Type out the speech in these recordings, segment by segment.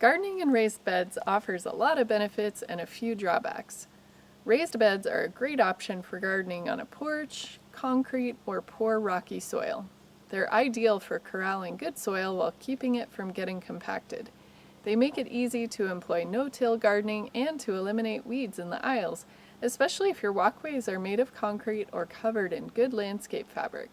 Gardening in raised beds offers a lot of benefits and a few drawbacks. Raised beds are a great option for gardening on a porch, concrete, or poor rocky soil. They're ideal for corralling good soil while keeping it from getting compacted. They make it easy to employ no-till gardening and to eliminate weeds in the aisles, especially if your walkways are made of concrete or covered in good landscape fabric.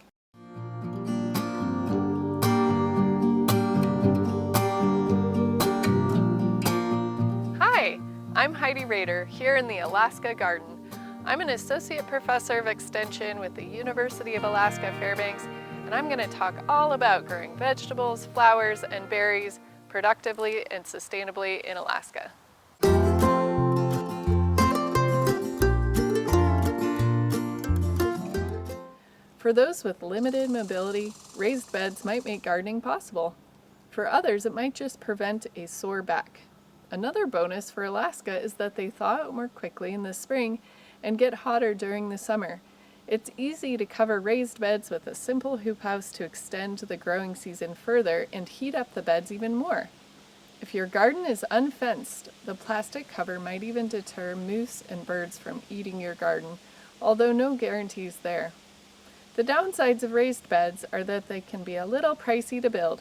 Hi, I'm Heidi Rader here in the Alaska Garden. I'm an associate professor of extension with the University of Alaska Fairbanks, and I'm going to talk all about growing vegetables, flowers, and berries productively and sustainably in Alaska. For those with limited mobility, raised beds might make gardening possible. For others, it might just prevent a sore back. Another bonus for Alaska is that they thaw out more quickly in the spring and get hotter during the summer. It's easy to cover raised beds with a simple hoop house to extend the growing season further and heat up the beds even more. If your garden is unfenced, the plastic cover might even deter moose and birds from eating your garden, although no guarantees there. The downsides of raised beds are that they can be a little pricey to build.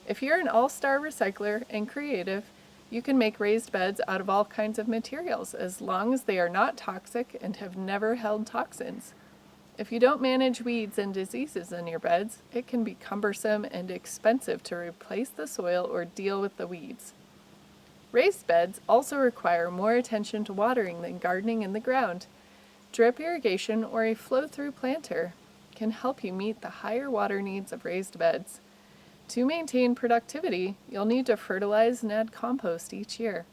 If you're an all-star recycler and creative, you can make raised beds out of all kinds of materials as long as they are not toxic and have never held toxins. If you don't manage weeds and diseases in your beds, it can be cumbersome and expensive to replace the soil or deal with the weeds. Raised beds also require more attention to watering than gardening in the ground. Drip irrigation or a flow-through planter can help you meet the higher water needs of raised beds. To maintain productivity, you'll need to fertilize and add compost each year.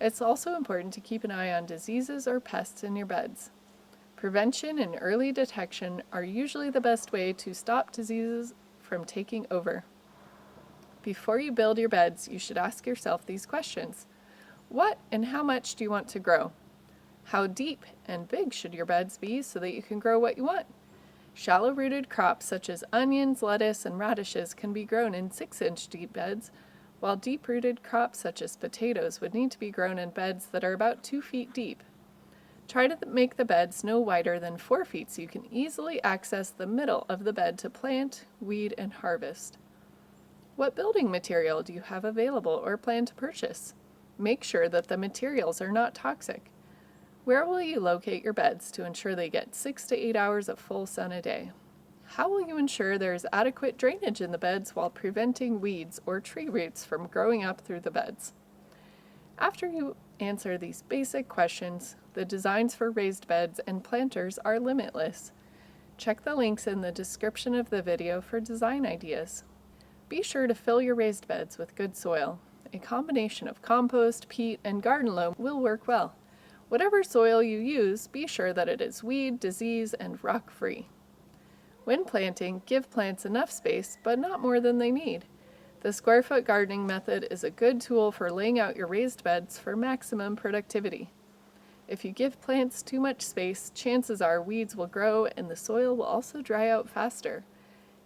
It's also important to keep an eye on diseases or pests in your beds. Prevention and early detection are usually the best way to stop diseases from taking over. Before you build your beds, you should ask yourself these questions. What and how much do you want to grow? How deep and big should your beds be so that you can grow what you want? Shallow-rooted crops such as onions, lettuce, and radishes can be grown in 6-inch deep beds, while deep-rooted crops such as potatoes would need to be grown in beds that are about 2 feet deep. Try to make the beds no wider than 4 feet so you can easily access the middle of the bed to plant, weed, and harvest. What building material do you have available or plan to purchase? Make sure that the materials are not toxic. Where will you locate your beds to ensure they get 6 to 8 hours of full sun a day? How will you ensure there is adequate drainage in the beds while preventing weeds or tree roots from growing up through the beds? After you answer these basic questions, the designs for raised beds and planters are limitless. Check the links in the description of the video for design ideas. Be sure to fill your raised beds with good soil. A combination of compost, peat, and garden loam will work well. Whatever soil you use, be sure that it is weed, disease, and rock-free. When planting, give plants enough space, but not more than they need. The square-foot gardening method is a good tool for laying out your raised beds for maximum productivity. If you give plants too much space, chances are weeds will grow and the soil will also dry out faster.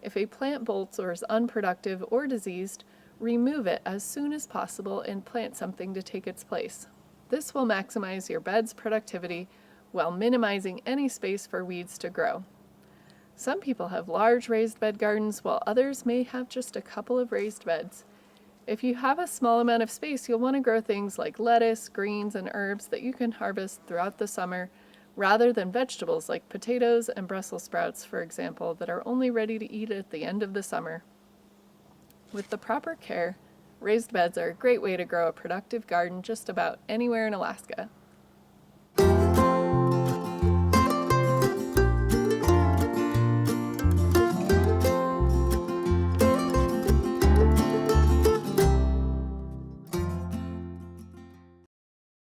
If a plant bolts or is unproductive or diseased, remove it as soon as possible and plant something to take its place. This will maximize your bed's productivity while minimizing any space for weeds to grow. Some people have large raised bed gardens while others may have just a couple of raised beds. If you have a small amount of space, you'll want to grow things like lettuce, greens, and herbs that you can harvest throughout the summer rather than vegetables like potatoes and Brussels sprouts, for example, that are only ready to eat at the end of the summer. With the proper care, raised beds are a great way to grow a productive garden just about anywhere in Alaska.